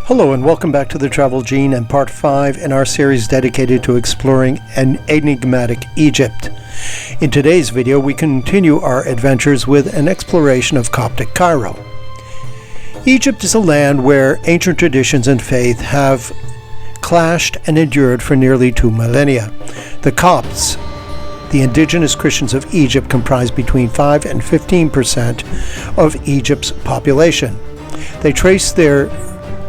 Hello and welcome back to the Travel Gene and Part 5 in our series dedicated to exploring an enigmatic Egypt. In today's video, we continue our adventures with an exploration of Coptic Cairo. Egypt is a land where ancient traditions and faith have clashed and endured for nearly 2 millennia. The Copts, the indigenous Christians of Egypt, comprise between 5 and 15% of Egypt's population. They trace their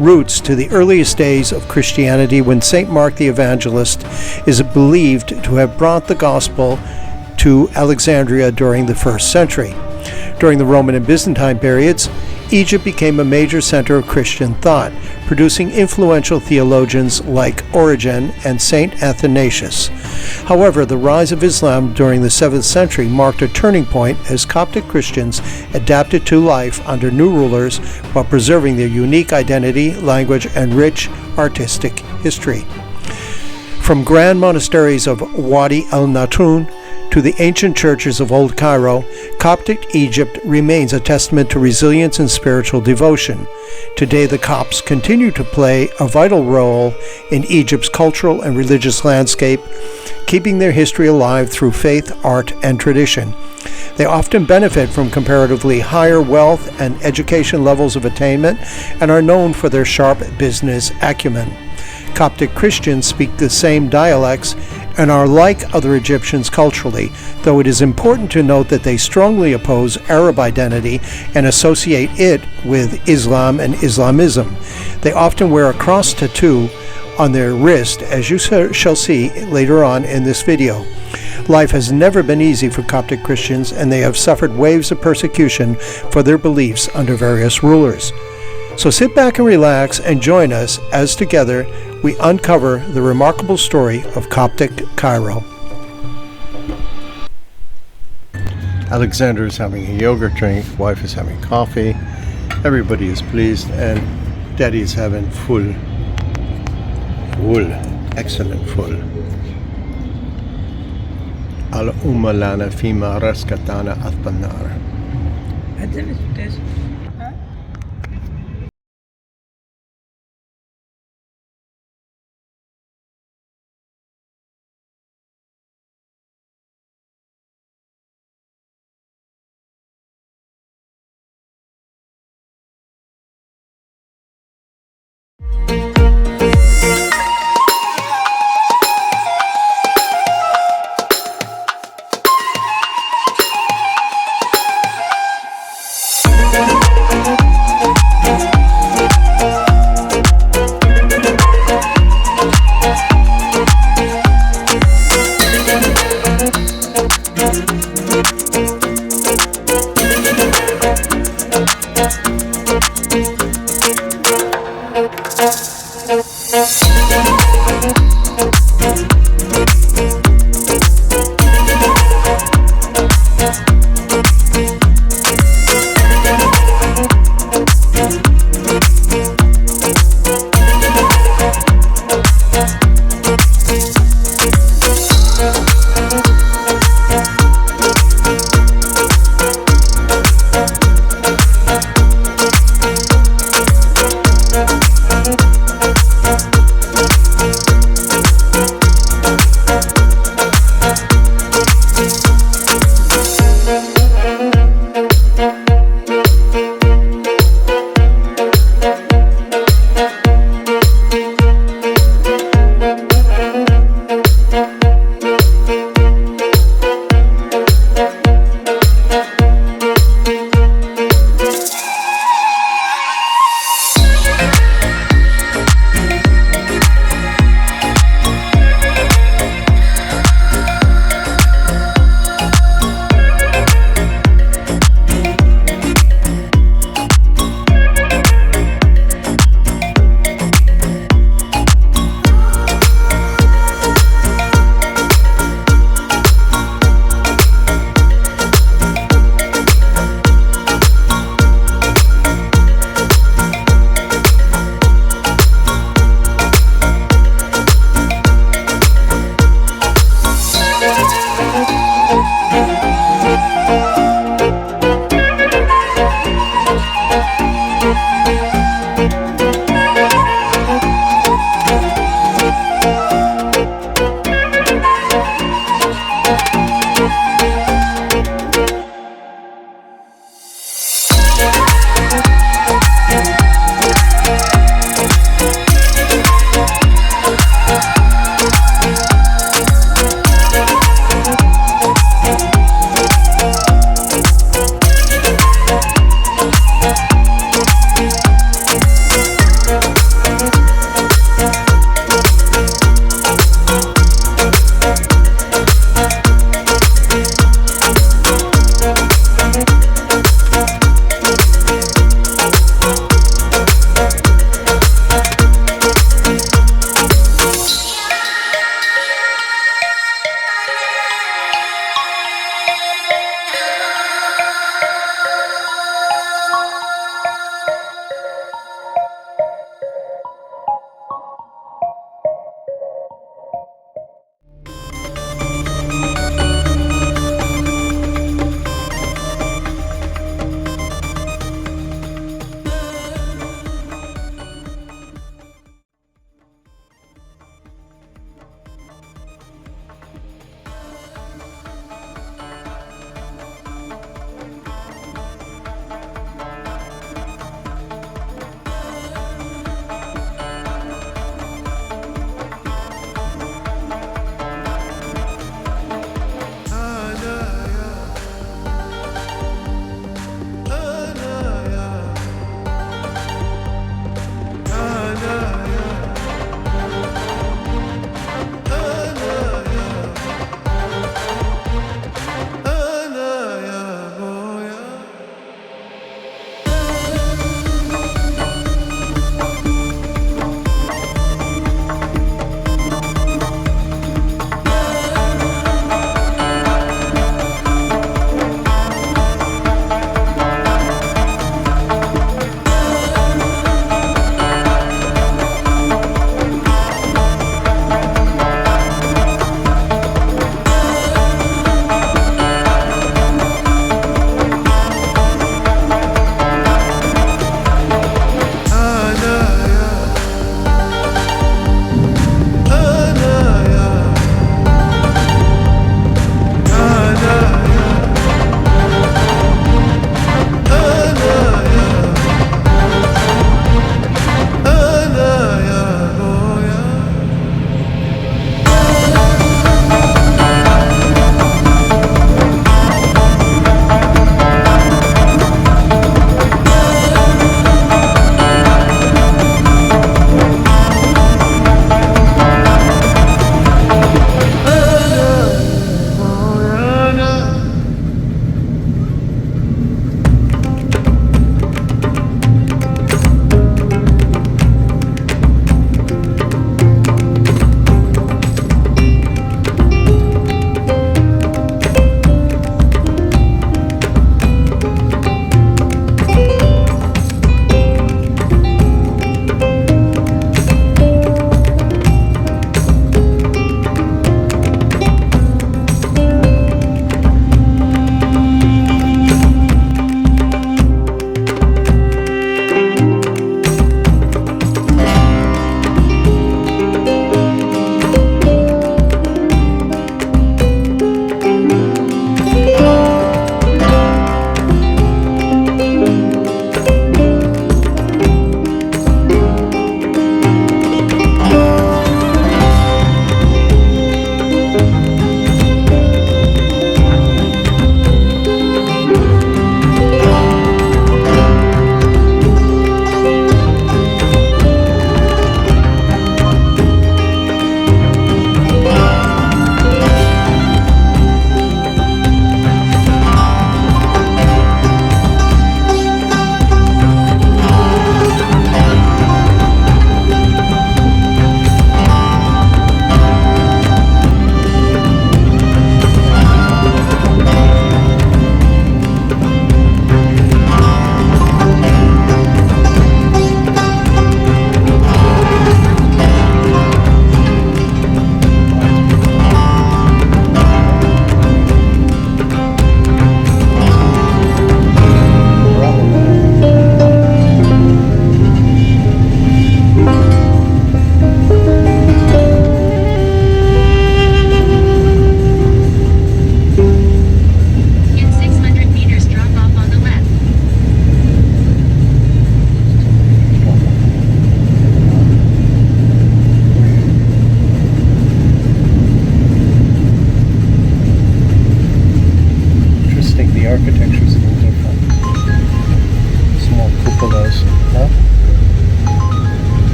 roots to the earliest days of Christianity, when St. Mark the Evangelist is believed to have brought the gospel to Alexandria during the 1st century. During the Roman and Byzantine periods, Egypt became a major center of Christian thought, producing influential theologians like Origen and St. Athanasius. However, the rise of Islam during the 7th century marked a turning point as Coptic Christians adapted to life under new rulers while preserving their unique identity, language, and rich artistic history. From grand monasteries of Wadi el-Natun to the ancient churches of Old Cairo, Coptic Egypt remains a testament to resilience and spiritual devotion. Today, the Copts continue to play a vital role in Egypt's cultural and religious landscape, keeping their history alive through faith, art, and tradition. They often benefit from comparatively higher wealth and education levels of attainment and are known for their sharp business acumen. Coptic Christians speak the same dialects and are like other Egyptians culturally, though it is important to note that they strongly oppose Arab identity and associate it with Islam and Islamism. They often wear a cross tattoo on their wrist, as you shall see later on in this video. Life has never been easy for Coptic Christians, and they have suffered waves of persecution for their beliefs under various rulers. So sit back and relax and join us as together we uncover the remarkable story of Coptic Cairo. Alexander is having a yogurt drink, wife is having coffee, everybody is pleased, and daddy is having full, excellent full. Al-umma lana fima raskatana athbanar.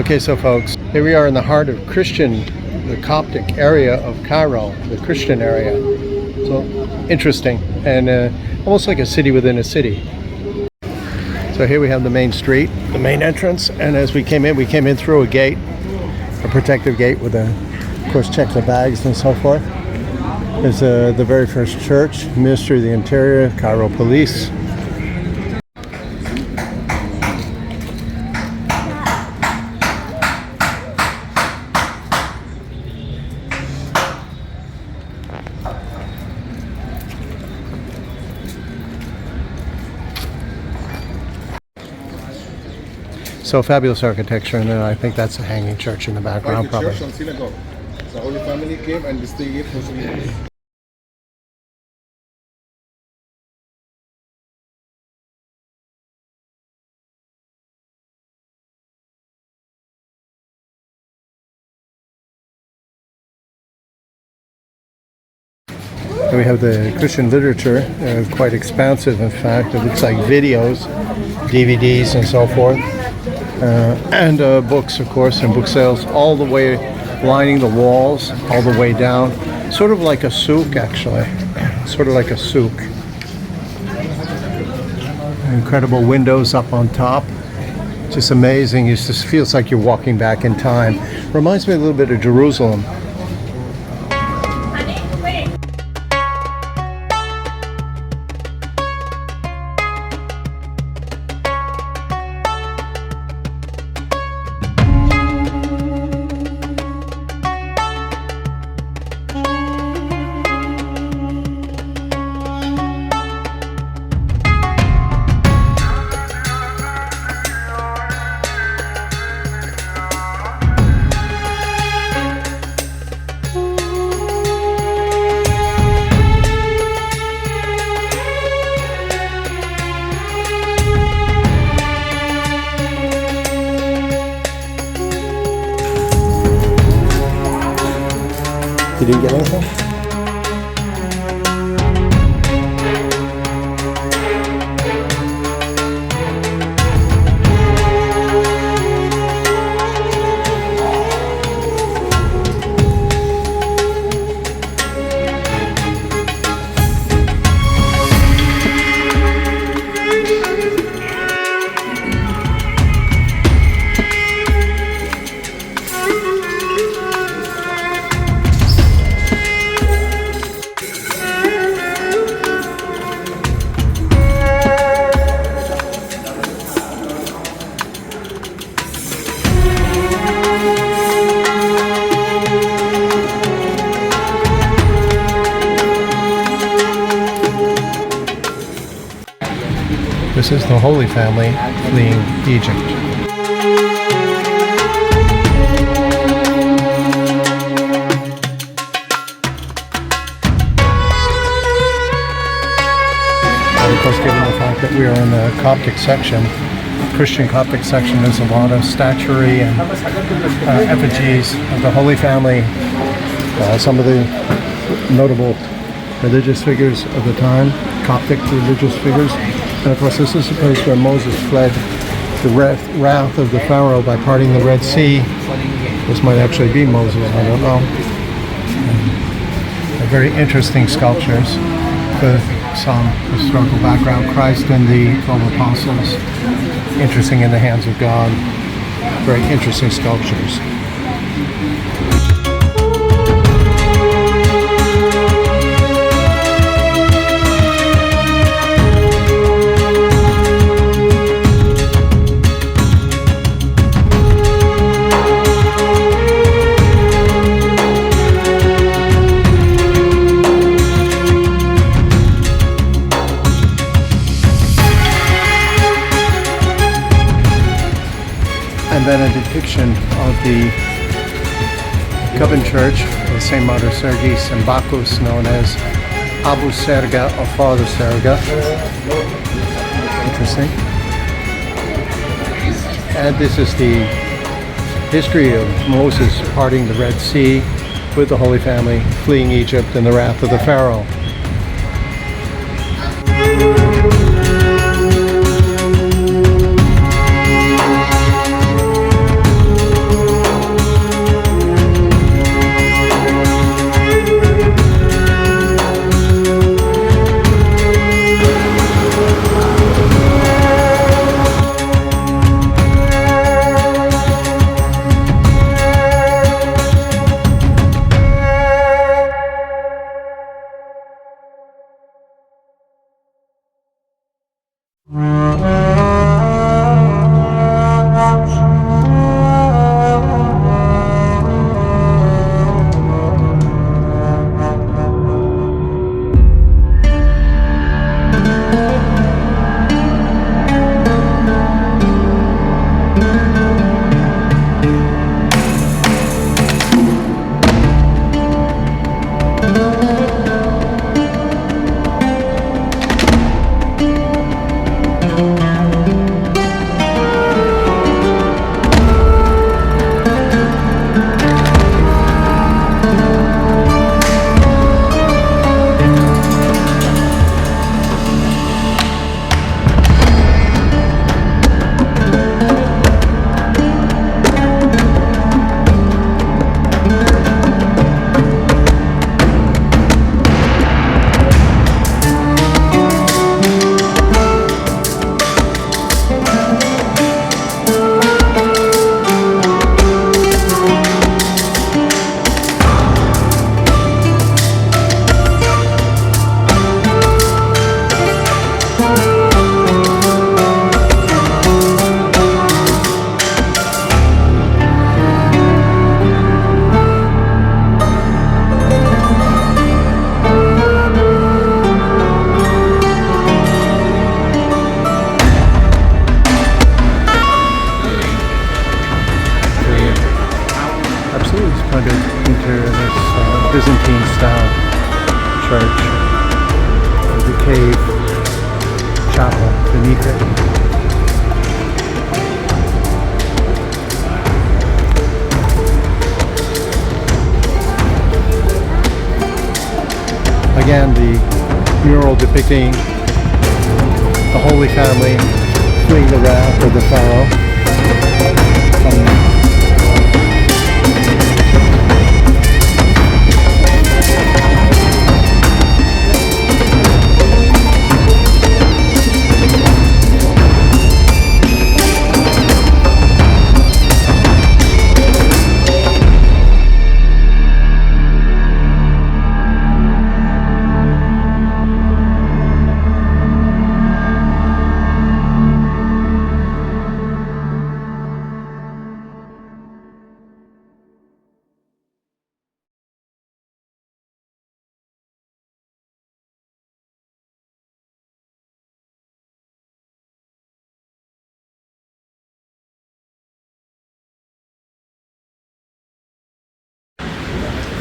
Okay, so folks, here we are in the heart of the Coptic area of Cairo, the Christian area. So interesting, and almost like a city within a city. So here we have the main street, the main entrance, and as we came in through a gate, a protective gate with of course, check the bags and so forth. There's the very first church, Ministry of the Interior, Cairo Police. So fabulous architecture, and then I think that's a hanging church in the background, probably. Church and synagogue. The Holy Family came and stayed here for some years. We have the Christian literature, quite expansive in fact. It looks like videos, DVDs and so forth. And books, of course, and book sales all the way lining the walls, all the way down. Sort of like a souk, actually. Sort of like a souk. Incredible windows up on top. Just amazing. It just feels like you're walking back in time. Reminds me a little bit of Jerusalem. Did you get anything? This is the Holy Family fleeing Egypt. And of course, given the fact that we are in the Coptic section, Christian Coptic section, there's a lot of statuary and effigies of the Holy Family, some of the notable religious figures of the time, Coptic religious figures. And of course, this is the place where Moses fled the wrath of the Pharaoh by parting the Red Sea. This might actually be Moses, I don't know. Very interesting sculptures with some historical background. Christ and the 12 apostles, interesting in the hands of God. Very interesting sculptures. And then a depiction of the Cuban Church of St. Martyr Sergius and Bacchus, known as Abu Serga or Father Serga. Interesting. And this is the history of Moses parting the Red Sea with the Holy Family, fleeing Egypt and the wrath of the Pharaoh. beneath it. Again, the mural depicting the Holy Family fleeing the wrath of the Pharaoh.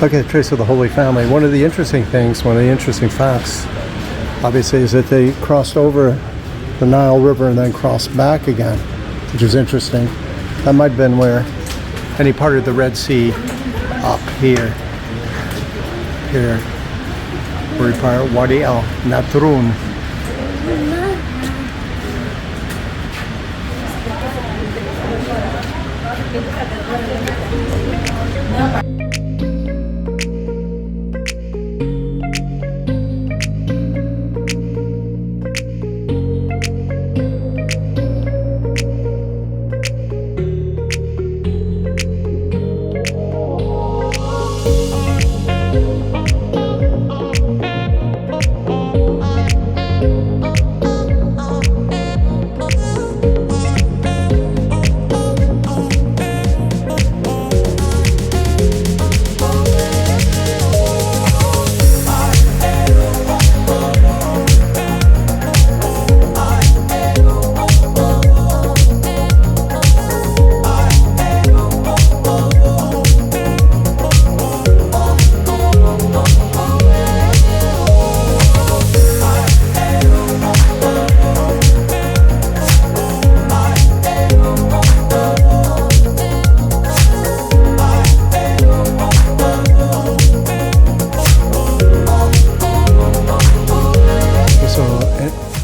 Look at the trace of the Holy Family. One of the interesting things, one of the interesting facts, obviously, is that they crossed over the Nile River and then crossed back again, which is interesting. That might have been where any part of the Red Sea up here, where part of Wadi al Natrun.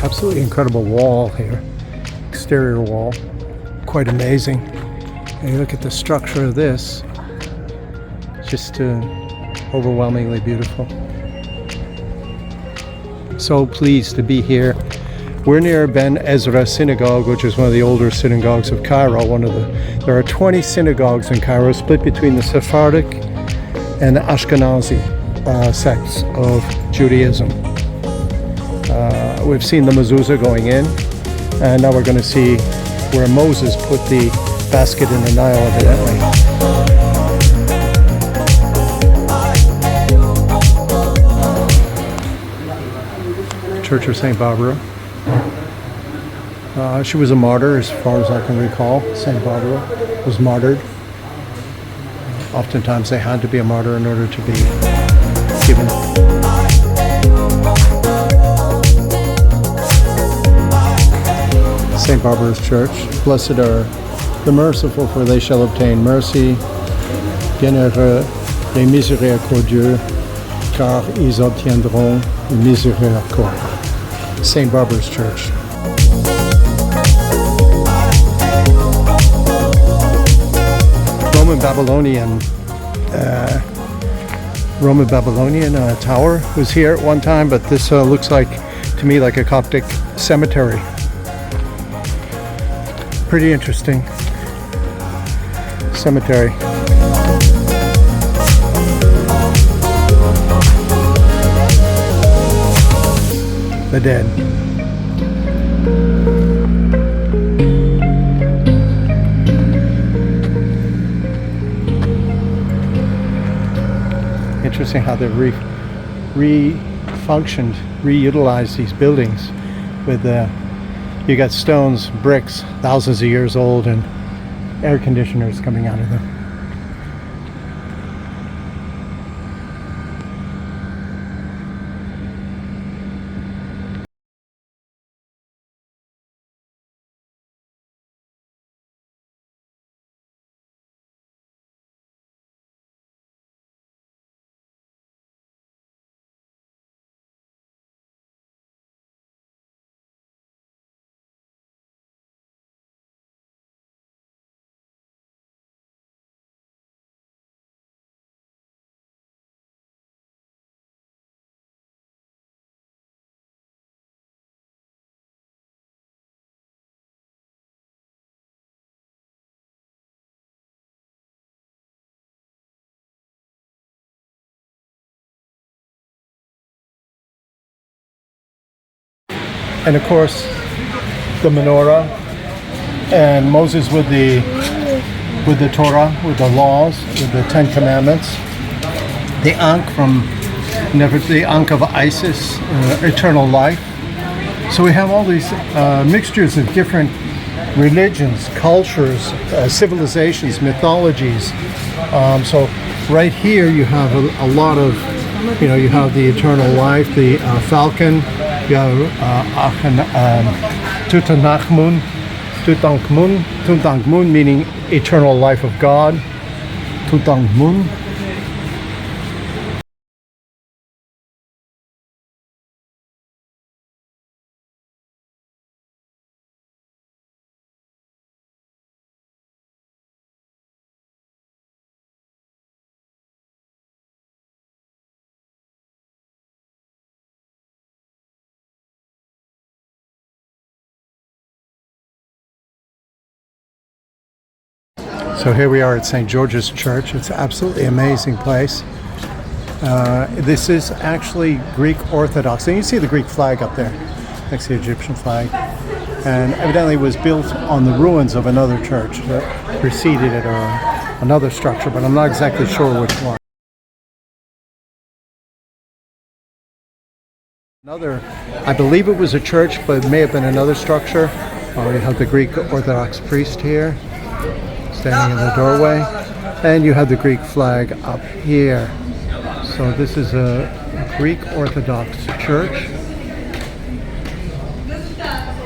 Absolutely incredible wall here, exterior wall, quite amazing. And you look at the structure of this, just overwhelmingly beautiful. So pleased to be here. We're near Ben Ezra Synagogue, which is one of the older synagogues of Cairo. There are 20 synagogues in Cairo, split between the Sephardic and the Ashkenazi sects of Judaism. We've seen the mezuzah going in, and now we're going to see where Moses put the basket in the Nile, evidently. Church of St. Barbara. She was a martyr, as far as I can recall. St. Barbara was martyred. Oftentimes they had to be a martyr in order to be given. St. Barbara's Church. Blessed are the merciful, for they shall obtain mercy. Bienheureux les miséricordieux, car ils obtiendront miséricorde. St. Barbara's Church. Roman Babylonian tower was here at one time, but this looks like, to me, like a Coptic cemetery. Pretty interesting cemetery. The dead. Interesting how they've refunctioned, reutilized these buildings with you got stones, bricks, thousands of years old, and air conditioners coming out of them. and of course the menorah, and Moses with the Torah, with the laws, with the Ten Commandments. The Ankh the Ankh of Isis, eternal life. So we have all these mixtures of different religions, cultures, civilizations, mythologies. So right here you have a lot of, you have the eternal life, the falcon, you have Tutankhamun, meaning eternal life of God, Tutankhamun. So here we are at St. George's Church. It's an absolutely amazing place. This is actually Greek Orthodox. And you see the Greek flag up there, next to the Egyptian flag. And evidently it was built on the ruins of another church that preceded it, or another structure, but I'm not exactly sure which one. Another, I believe it was a church, but it may have been another structure. You have the Greek Orthodox priest here, standing in the doorway, and you have the Greek flag up here. So this is a Greek Orthodox church,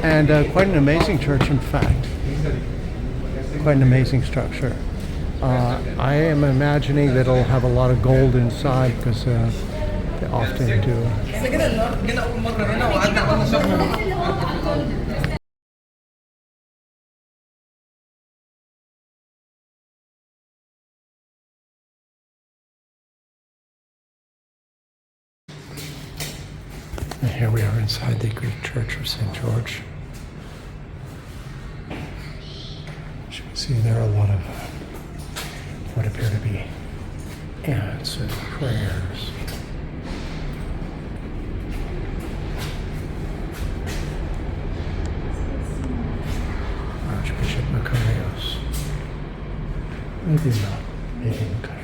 and quite an amazing church, in fact. Quite an amazing structure. I am imagining that it'll have a lot of gold inside, because they often do. And here we are inside the Greek Church of St. George. As you can see, there are a lot of what appear to be answered prayers. Archbishop Macarius. Maybe not. Maybe Macarius.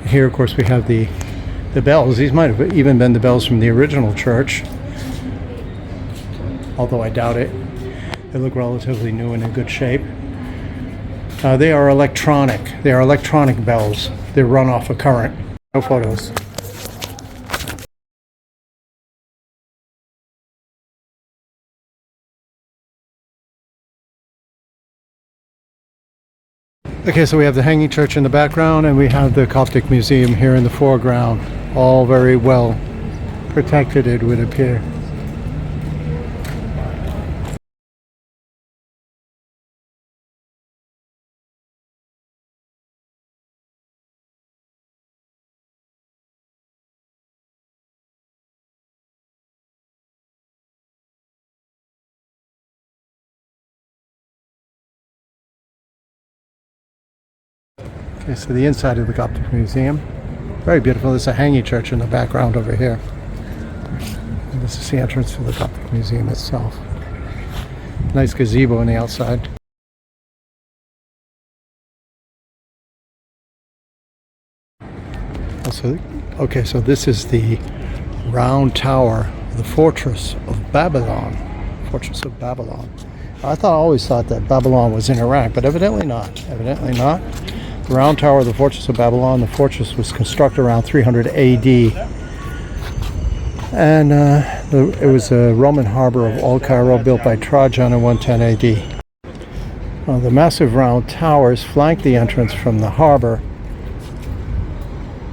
Here, of course, we have the bells. These might have even been the bells from the original church, although I doubt it. They look relatively new and in good shape. They are electronic. They are electronic bells. They run off a current. No photos. Okay, so we have the hanging church in the background, and we have the Coptic museum here in the foreground. All very well protected, it would appear. Okay, so the inside of the Coptic Museum, very beautiful. There's a hanging church in the background over here. And this is the entrance to the Coptic Museum itself. Nice gazebo on the outside. Also, okay, so this is the round tower, the fortress of Babylon. Fortress of Babylon. I always thought that Babylon was in Iraq, but evidently not. Evidently not. The round tower of the fortress of Babylon. The fortress was constructed around 300 AD. And it was a Roman harbor of Old Cairo, built by Trajan in 110 AD. The massive round towers flank the entrance from the harbor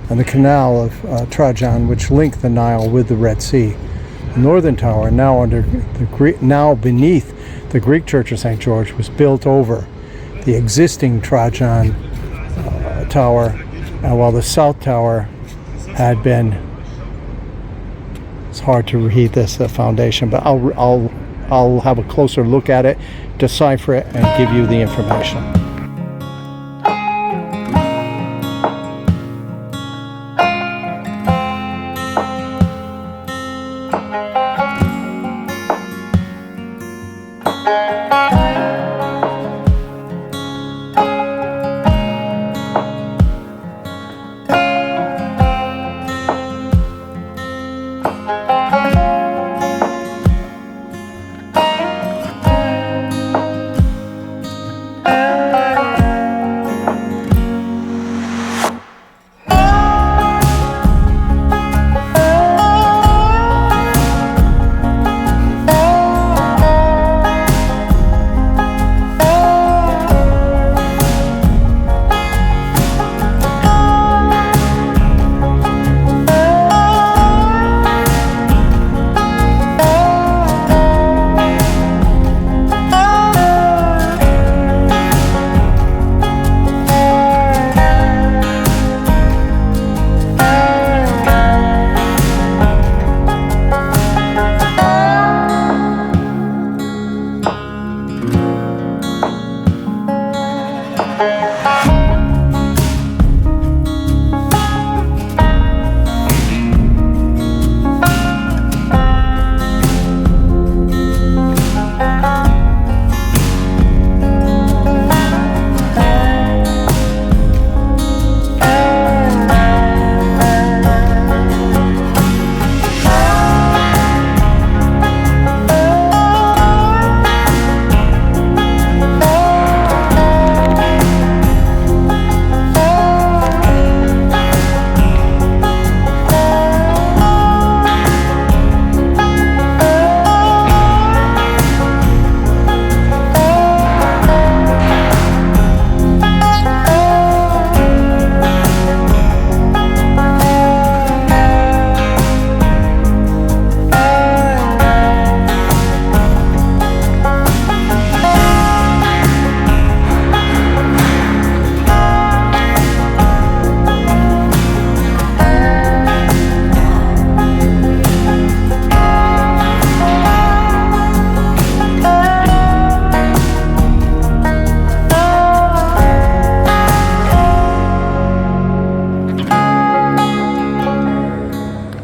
and the canal of Trajan, which link the Nile with the Red Sea. The northern tower, now beneath the Greek Church of St. George, was built over the existing Trajan tower, and while the south tower had been, it's hard to read this foundation, but I'll have a closer look at it, decipher it, and give you the information.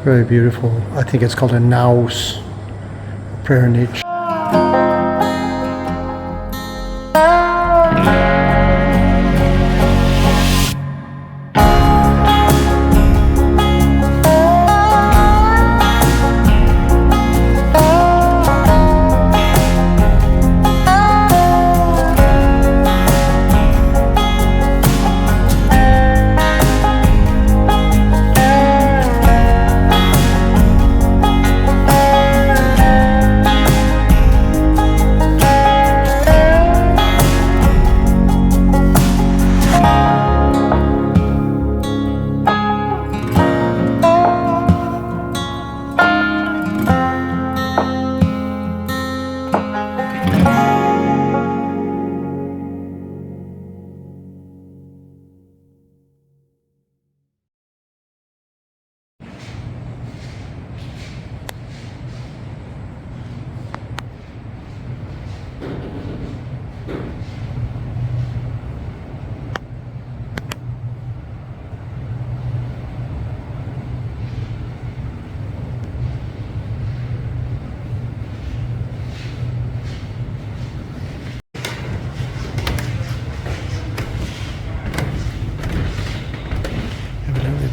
Very beautiful. I think it's called a naos, a prayer niche.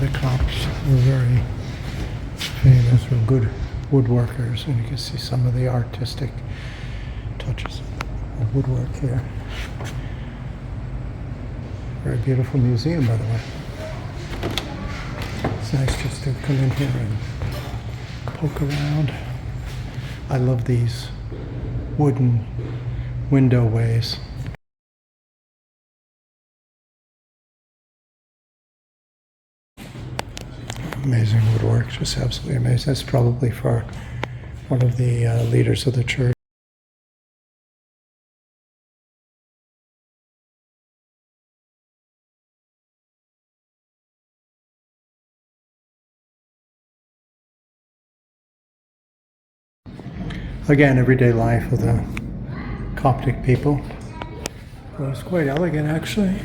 The Copts were very famous for good woodworkers, and you can see some of the artistic touches of woodwork here. Very beautiful museum, by the way. It's nice just to come in here and poke around. I love these wooden window ways. Amazing woodwork, just absolutely amazing. That's probably for one of the leaders of the church. Again, everyday life of the Coptic people. Well, it's quite elegant, actually.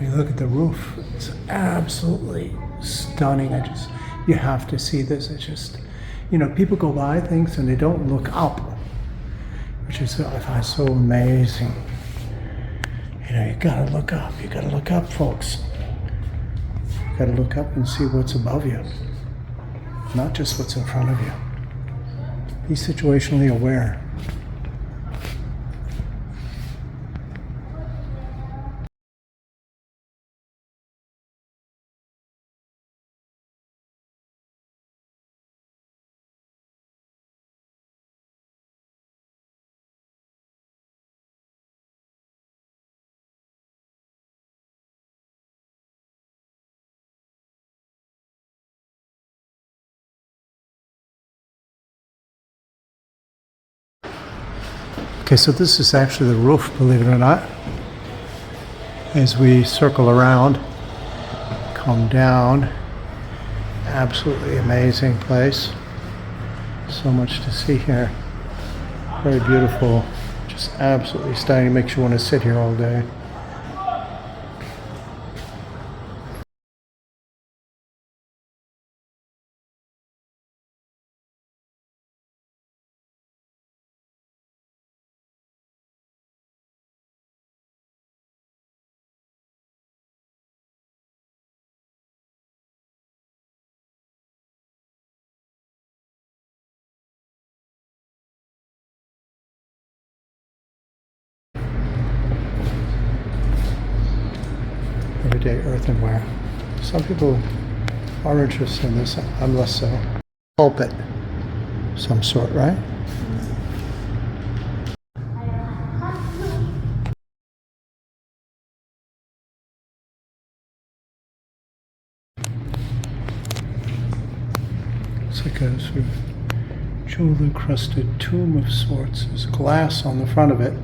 You look at the roof, it's absolutely stunning. You have to see this. It's just, people go by things and they don't look up, which is, I find so amazing. You gotta look up. You gotta look up, folks. You gotta look up and see what's above you, not just what's in front of you. Be situationally aware. Okay, so this is actually the roof, believe it or not. As we circle around, come down, absolutely amazing place. So much to see here. Very beautiful, just absolutely stunning. Makes you want to sit here all day. Everyday earthenware. Some people are interested in this. I'm less so. Pulpit, some sort, right? It's like a sort of jewel-encrusted tomb of sorts. There's glass on the front of it.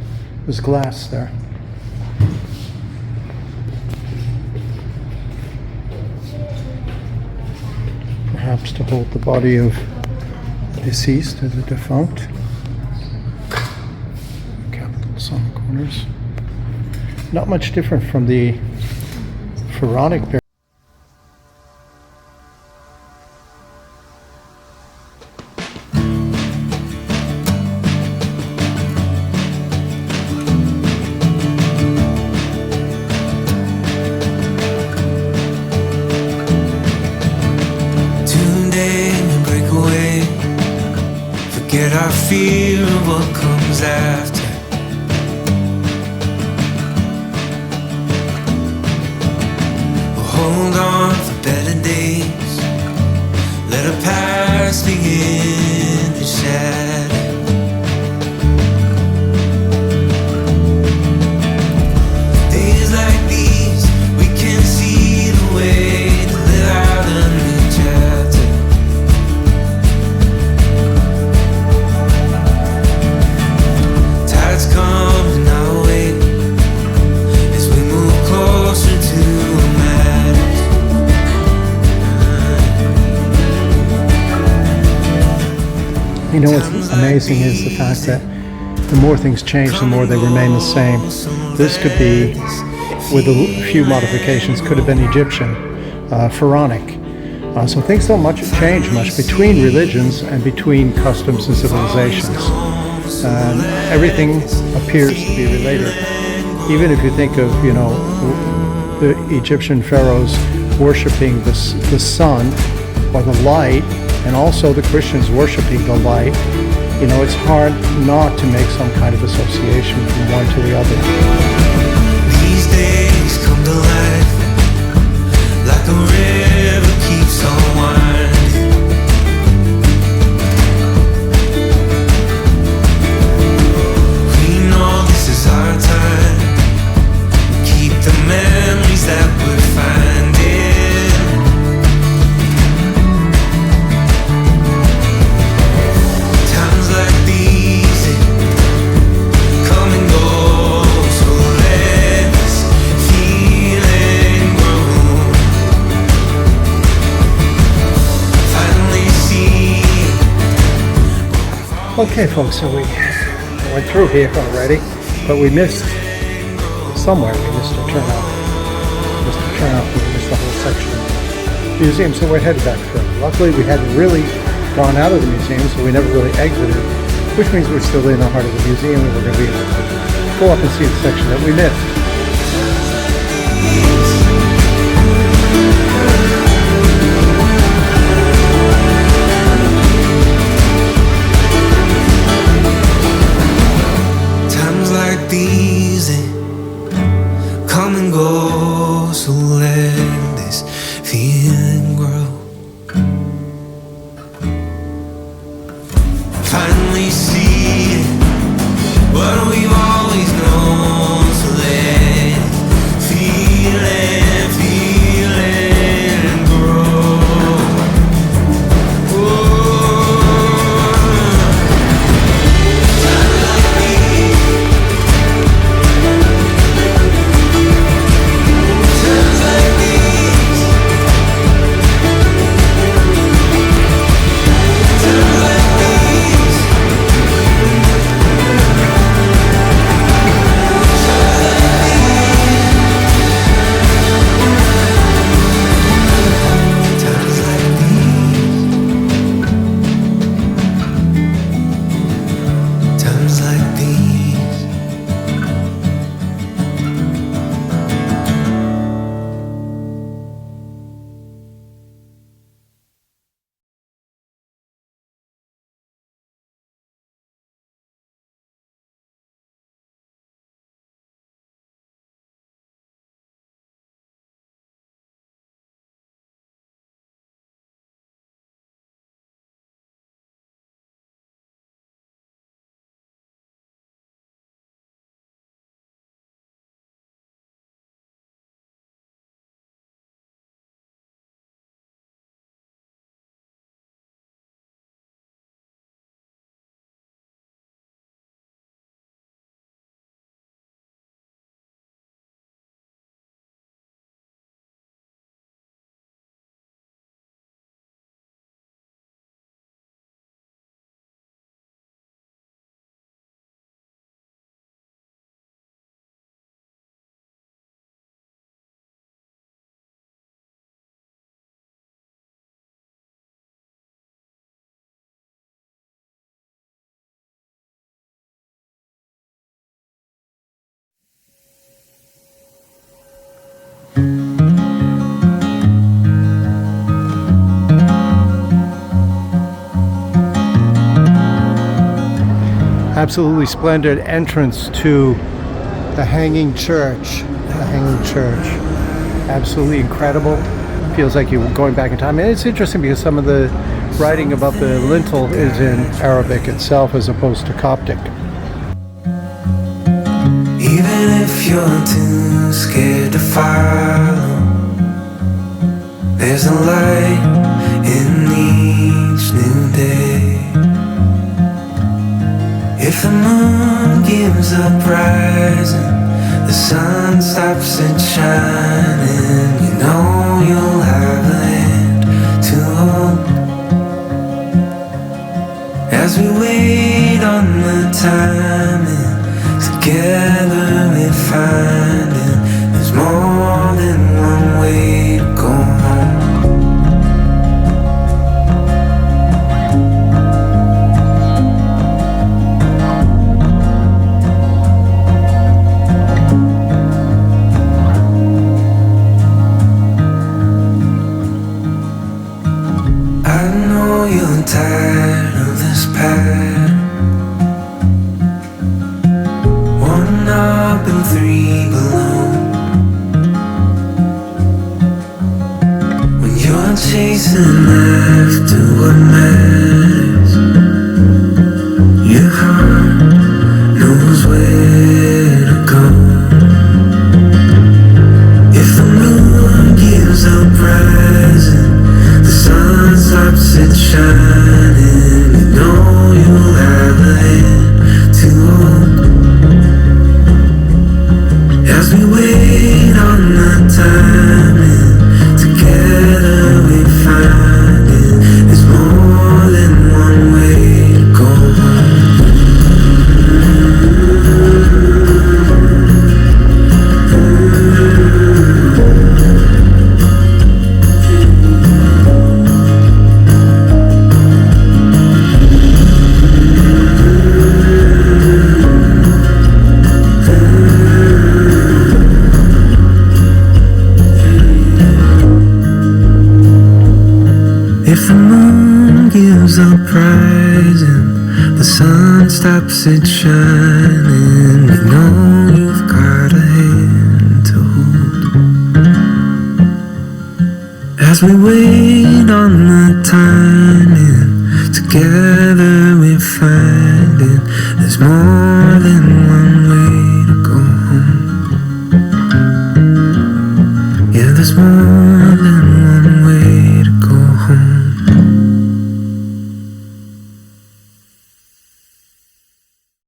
There's glass there. Perhaps to hold the body of the deceased or the defunct. Capitals on the corners. Not much different from the Pharaonic burial. Forget our fear of what comes after. We'll hold on for better days. Let our past begin to shatter. Days like these, we can see the way to live out a new chapter. Tide's coming our way as we move closer to what matters. What's amazing is the fact that the more things change, the more they remain the same. This could be, with a few modifications, could have been Egyptian, Pharaonic. So things don't change much between religions and between customs and civilizations. Everything appears to be related. Even if you think of, the Egyptian pharaohs worshiping the sun or the light, and also the Christians worshiping the light, it's hard not to make some kind of association from one to the other. These days come to life like a river keeps on winding. We know this is our time. Keep the memories that we're finding. Okay, folks, so we went through here already, but we missed somewhere. We missed a turnout. We missed the whole section of the museum, so we're headed back through. Luckily, we hadn't really gone out of the museum, so we never really exited, which means we're still in the heart of the museum, and we're going to be able to go up and see the section that we missed. These come and go, so let this feeling grow. Finally see what we've always known, so let feeling grow. Absolutely splendid entrance to the Hanging Church. The Hanging Church. Absolutely incredible. Feels like you're going back in time. And it's interesting because some of the writing about the lintel is in Arabic itself as opposed to Coptic. Even if you're too scared to follow, there's a light in each new day. If the moon gives up rising, the sun stops it shining, you know you'll have a hand to hold. As we wait on the timing, together we find it. There's more than one way to go home. You're tired of this pattern. One up and three below. When you're chasing after what matters, your heart knows where to go. If the moon gives up rising, the sun stops it shining, you know you'll have a hand to hold. As we wait on the timing, together we find it. There's more than one way to go home. If the moon gives up rising, the sun stops it shining, you know you've got a hand to hold. As we wait on the timing, together we're finding there's more than